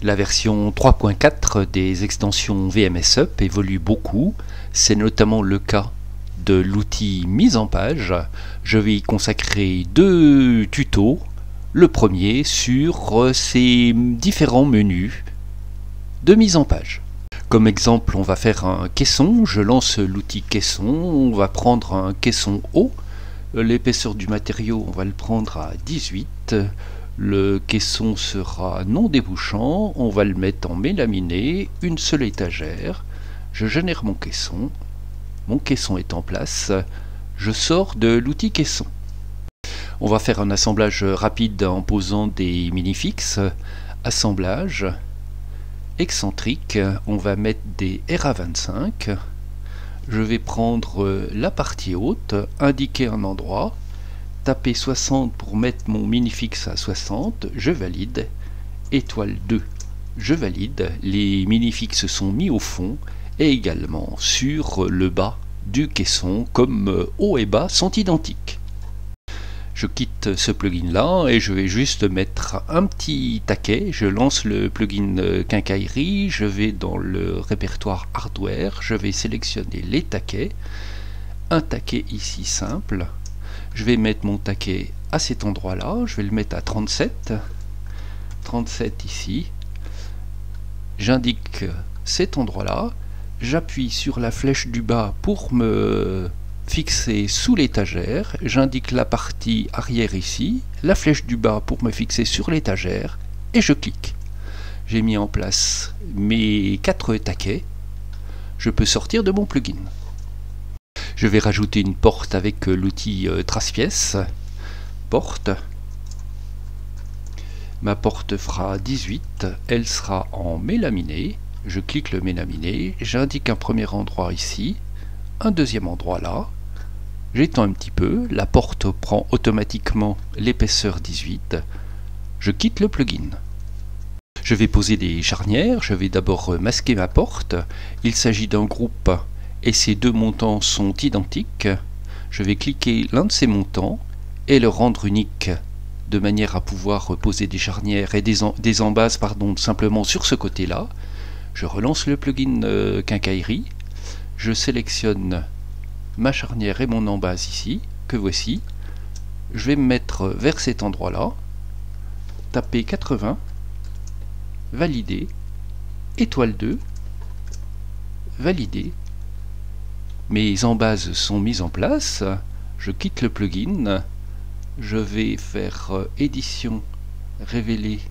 La version 3.4 des extensions VMSUP évolue beaucoup, c'est notamment le cas de l'outil mise en page. Je vais y consacrer 2 tutos. Le premier sur ces différents menus de mise en page. Comme exemple, on va faire un caisson. Je lance l'outil caisson. On va prendre un caisson haut. L'épaisseur du matériau, on va le prendre à 18. Le caisson sera non débouchant. On va le mettre en mélaminé. Une seule étagère. Je génère mon caisson. Mon caisson est en place. Je sors de l'outil caisson. On va faire un assemblage rapide en posant des minifixes. Assemblage. Excentrique. On va mettre des RA25. Je vais prendre la partie haute, indiquer un endroit, taper 60 pour mettre mon minifixe à 60. Je valide. Étoile 2. Je valide. Les minifixes sont mis au fond et également sur le bas du caisson, comme haut et bas sont identiques. Je quitte ce plugin là et je vais juste mettre un petit taquet. Je lance le plugin quincaillerie, je vais dans le répertoire hardware, je vais sélectionner les taquets, un taquet ici simple. Je vais mettre mon taquet à cet endroit là, je vais le mettre à 37 ici. J'indique cet endroit là, j'appuie sur la flèche du bas pour me fixer sous l'étagère, j'indique la partie arrière ici, la flèche du bas pour me fixer sur l'étagère et je clique. J'ai mis en place mes 4 taquets, je peux sortir de mon plugin. Je vais rajouter une porte avec l'outil trace-pièce, porte. Ma porte fera 18, elle sera en mélaminé, je clique le mélaminé, j'indique un premier endroit ici, un deuxième endroit là, j'étends un petit peu, la porte prend automatiquement l'épaisseur 18, je quitte le plugin. Je vais poser des charnières, je vais d'abord masquer ma porte, il s'agit d'un groupe et ces 2 montants sont identiques, je vais cliquer l'un de ces montants et le rendre unique de manière à pouvoir poser des charnières et des embases simplement sur ce côté là. Je relance le plugin quincaillerie. Je sélectionne ma charnière et mon embase ici, que voici. Je vais me mettre vers cet endroit-là, taper 80, valider, étoile 2, valider. Mes embases sont mises en place, je quitte le plugin, je vais faire édition, révéler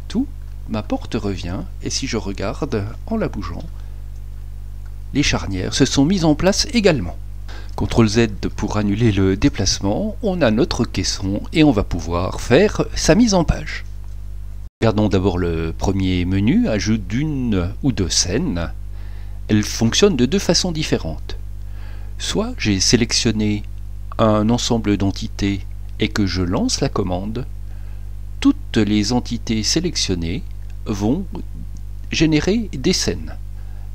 tout, ma porte revient, et si je regarde en la bougeant, les charnières se sont mises en place également. CTRL Z pour annuler le déplacement, on a notre caisson et on va pouvoir faire sa mise en page. Regardons d'abord le premier menu, ajout d'une ou 2 scènes. Elle fonctionne de 2 façons différentes. Soit j'ai sélectionné un ensemble d'entités et que je lance la commande, toutes les entités sélectionnées vont générer des scènes.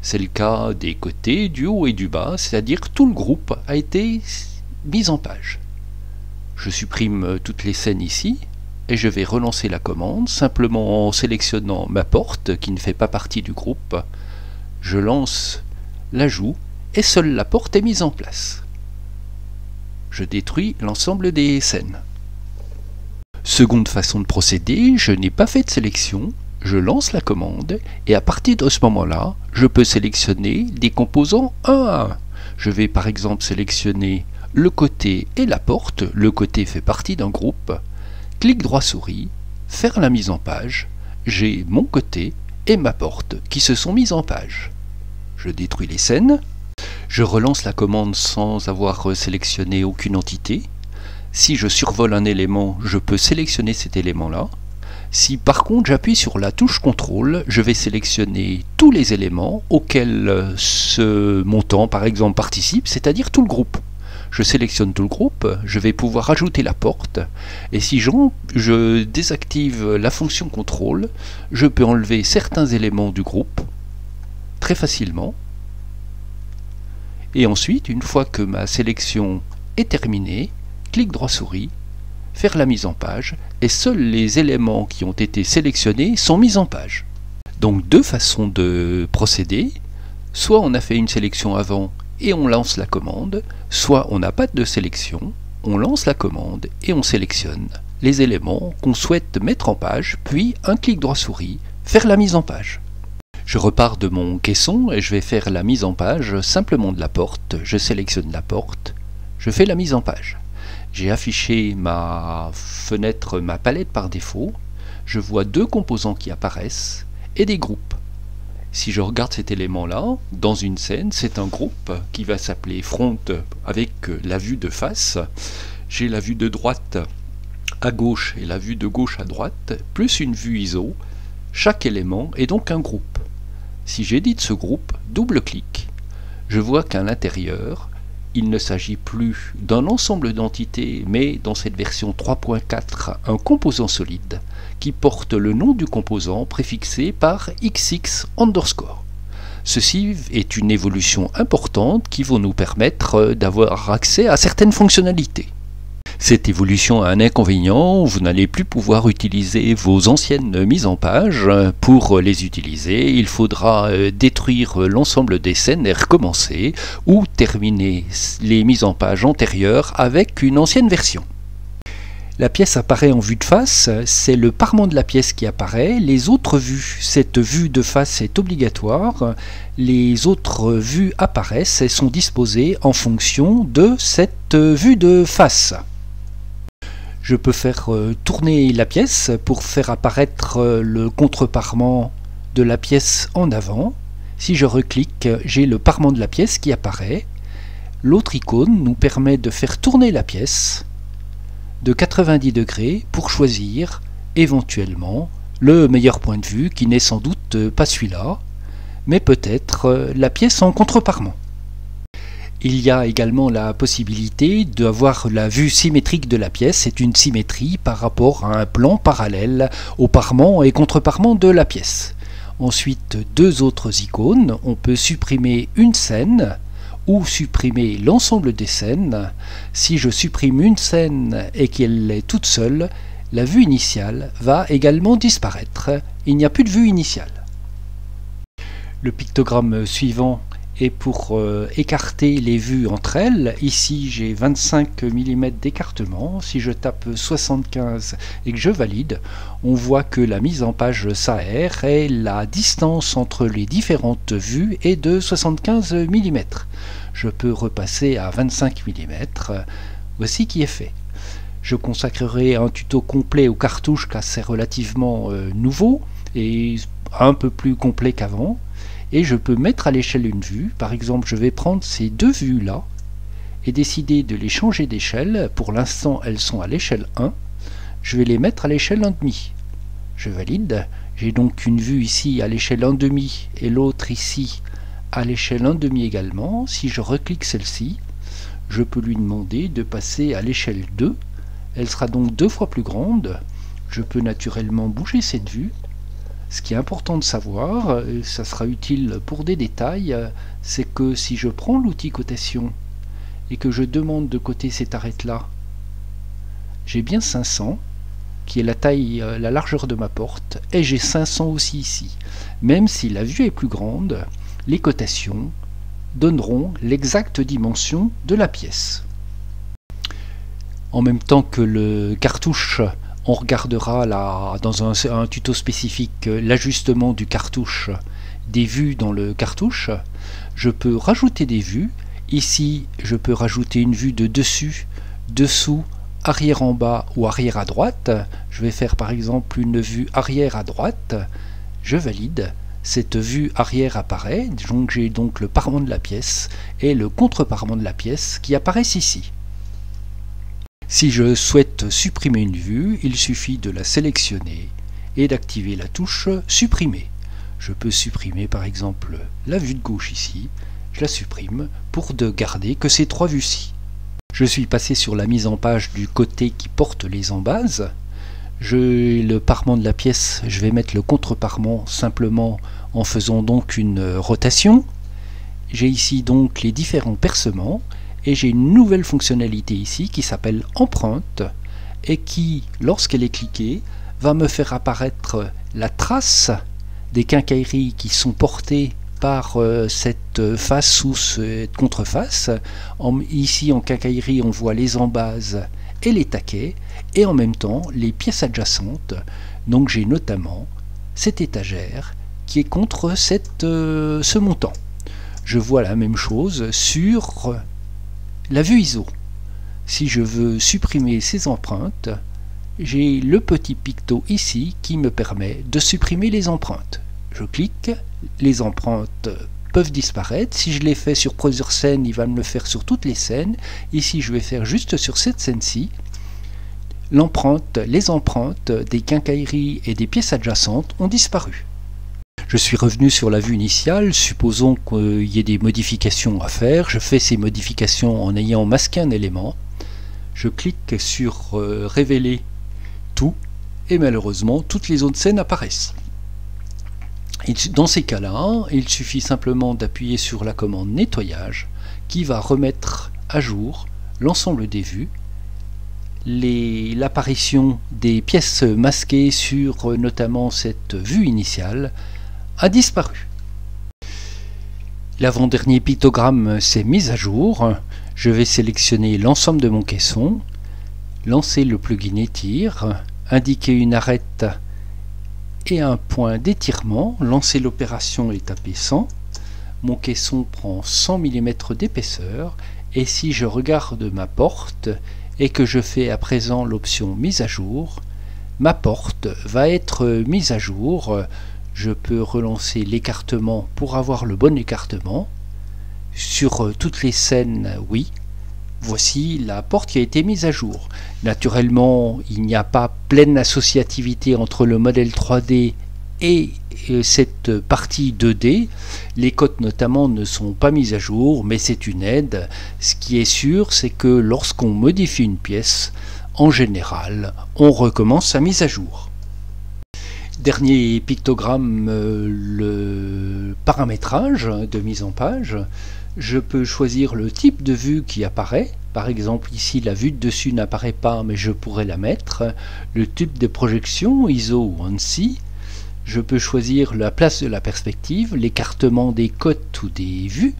C'est le cas des côtés, du haut et du bas, c'est-à-dire tout le groupe a été mis en page. Je supprime toutes les scènes ici et je vais relancer la commande simplement en sélectionnant ma porte qui ne fait pas partie du groupe. Je lance l'ajout et seule la porte est mise en place. Je détruis l'ensemble des scènes. Seconde façon de procéder, je n'ai pas fait de sélection. Je lance la commande et à partir de ce moment-là, je peux sélectionner des composants un à un. Je vais par exemple sélectionner le côté et la porte. Le côté fait partie d'un groupe. Clic droit souris, faire la mise en page. J'ai mon côté et ma porte qui se sont mises en page. Je détruis les scènes. Je relance la commande sans avoir sélectionné aucune entité. Si je survole un élément, je peux sélectionner cet élément-là. Si par contre j'appuie sur la touche CTRL, je vais sélectionner tous les éléments auxquels ce montant par exemple participe, c'est-à-dire tout le groupe. je sélectionne tout le groupe, je vais pouvoir ajouter la porte, et si je désactive la fonction contrôle, je peux enlever certains éléments du groupe très facilement. Et ensuite, une fois que ma sélection est terminée, clic droit souris, faire la mise en page, et seuls les éléments qui ont été sélectionnés sont mis en page. Donc deux façons de procéder, soit on a fait une sélection avant et on lance la commande, soit on n'a pas de sélection, on lance la commande et on sélectionne les éléments qu'on souhaite mettre en page, puis un clic droit souris, faire la mise en page. Je repars de mon caisson et je vais faire la mise en page simplement de la porte, je sélectionne la porte, je fais la mise en page. J'ai affiché ma fenêtre, ma palette par défaut, je vois deux composants qui apparaissent et des groupes. Si je regarde cet élément-là, dans une scène, c'est un groupe qui va s'appeler front avec la vue de face. J'ai la vue de droite à gauche et la vue de gauche à droite, plus une vue ISO. Chaque élément est donc un groupe. Si j'édite ce groupe, double-clic, je vois qu'à l'intérieur, il ne s'agit plus d'un ensemble d'entités, mais dans cette version 3.4, un composant solide qui porte le nom du composant préfixé par XX underscore. Ceci est une évolution importante qui va nous permettre d'avoir accès à certaines fonctionnalités. Cette évolution a un inconvénient, vous n'allez plus pouvoir utiliser vos anciennes mises en page. Pour les utiliser, il faudra détruire l'ensemble des scènes et recommencer, ou terminer les mises en page antérieures avec une ancienne version. La pièce apparaît en vue de face, c'est le parement de la pièce qui apparaît. Les autres vues, cette vue de face est obligatoire. Les autres vues apparaissent et sont disposées en fonction de cette vue de face. Je peux faire tourner la pièce pour faire apparaître le contre-parement de la pièce en avant. Si je reclique, j'ai le parement de la pièce qui apparaît. L'autre icône nous permet de faire tourner la pièce de 90 degrés pour choisir éventuellement le meilleur point de vue, qui n'est sans doute pas celui-là, mais peut-être la pièce en contre-parement. Il y a également la possibilité d'avoir la vue symétrique de la pièce. C'est une symétrie par rapport à un plan parallèle au parement et contre-parement de la pièce. Ensuite, deux autres icônes. On peut supprimer une scène ou supprimer l'ensemble des scènes. Si je supprime une scène et qu'elle est toute seule, la vue initiale va également disparaître. Il n'y a plus de vue initiale. Le pictogramme suivant est pour écarter les vues entre elles. Ici j'ai 25 mm d'écartement. Si je tape 75 et que je valide, on voit que la mise en page s'aère et la distance entre les différentes vues est de 75 mm. Je peux repasser à 25 mm. Voici qui est fait. Je consacrerai un tuto complet aux cartouches car c'est relativement nouveau et un peu plus complet qu'avant. Et je peux mettre à l'échelle une vue. Par exemple, je vais prendre ces deux vues-là et décider de les changer d'échelle. Pour l'instant, elles sont à l'échelle 1. Je vais les mettre à l'échelle 1,5. Je valide. J'ai donc une vue ici à l'échelle 1,5 et l'autre ici à l'échelle 1,5 également. Si je reclique celle-ci, je peux lui demander de passer à l'échelle 2. Elle sera donc 2 fois plus grande. Je peux naturellement bouger cette vue. Ce qui est important de savoir, ça sera utile pour des détails, c'est que si je prends l'outil cotation et que je demande de coter cette arête-là, j'ai bien 500, qui est la taille, la largeur de ma porte, et j'ai 500 aussi ici. Même si la vue est plus grande, les cotations donneront l'exacte dimension de la pièce. En même temps que le cartouche, on regardera dans un tuto spécifique l'ajustement du cartouche, des vues dans le cartouche. Je peux rajouter des vues. Ici, je peux rajouter une vue de dessus, dessous, arrière en bas ou arrière à droite. Je vais faire par exemple une vue arrière à droite. Je valide. Cette vue arrière apparaît. Donc j'ai donc le parement de la pièce et le contre-parement de la pièce qui apparaissent ici. Si je souhaite supprimer une vue, il suffit de la sélectionner et d'activer la touche supprimer. Je peux supprimer par exemple la vue de gauche ici, je la supprime pour ne garder que ces trois vues-ci. Je suis passé sur la mise en page du côté qui porte les embases. Le parement de la pièce, je vais mettre le contre-parement simplement en faisant donc une rotation. J'ai ici donc les différents percements et j'ai une nouvelle fonctionnalité ici qui s'appelle empreinte et qui, lorsqu'elle est cliquée, va me faire apparaître la trace des quincailleries qui sont portées par cette face ou cette contreface. Ici en quincaillerie on voit les embases et les taquets et en même temps les pièces adjacentes. Donc j'ai notamment cette étagère qui est contre ce montant. Je vois la même chose sur la vue ISO. Si je veux supprimer ces empreintes, j'ai le petit picto ici qui me permet de supprimer les empreintes. Je clique, les empreintes peuvent disparaître. Si je les fais sur plusieurs scènes, il va me le faire sur toutes les scènes. Ici, je vais faire juste sur cette scène-ci. Les empreintes des quincailleries et des pièces adjacentes ont disparu. Je suis revenu sur la vue initiale, supposons qu'il y ait des modifications à faire. Je fais ces modifications en ayant masqué un élément. Je clique sur révéler tout et malheureusement toutes les autres scènes apparaissent. Et dans ces cas-là, il suffit simplement d'appuyer sur la commande nettoyage qui va remettre à jour l'ensemble des vues. L'apparition des pièces masquées sur notamment cette vue initiale a disparu. L'avant-dernier pictogramme s'est mis à jour. Je vais sélectionner l'ensemble de mon caisson, lancer le plugin étire, indiquer une arête et un point d'étirement, lancer l'opération et taper 100. Mon caisson prend 100 mm d'épaisseur et si je regarde ma porte et que je fais à présent l'option mise à jour, ma porte va être mise à jour. Je peux relancer l'écartement pour avoir le bon écartement. Sur toutes les scènes, oui. Voici la porte qui a été mise à jour. Naturellement, il n'y a pas pleine associativité entre le modèle 3D et cette partie 2D. Les cotes notamment ne sont pas mises à jour, mais c'est une aide. Ce qui est sûr, c'est que lorsqu'on modifie une pièce, en général, on recommence sa mise à jour. Dernier pictogramme, le paramétrage de mise en page. Je peux choisir le type de vue qui apparaît. Par exemple, ici, la vue de dessus n'apparaît pas, mais je pourrais la mettre. Le type de projection, ISO ou ANSI. Je peux choisir la place de la perspective, l'écartement des cotes ou des vues.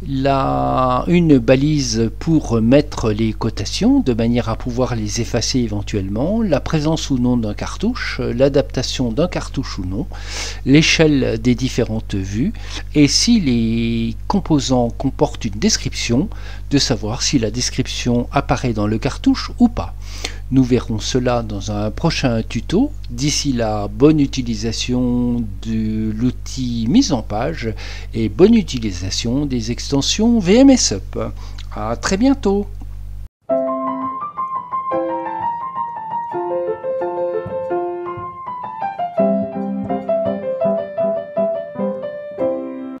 Une balise pour mettre les cotations de manière à pouvoir les effacer éventuellement, la présence ou non d'un cartouche, l'adaptation d'un cartouche ou non, l'échelle des différentes vues et si les composants comportent une description, de savoir si la description apparaît dans le cartouche ou pas. Nous verrons cela dans un prochain tuto. D'ici là, bonne utilisation de l'outil mise en page et bonne utilisation des extensions VMSUP. À très bientôt.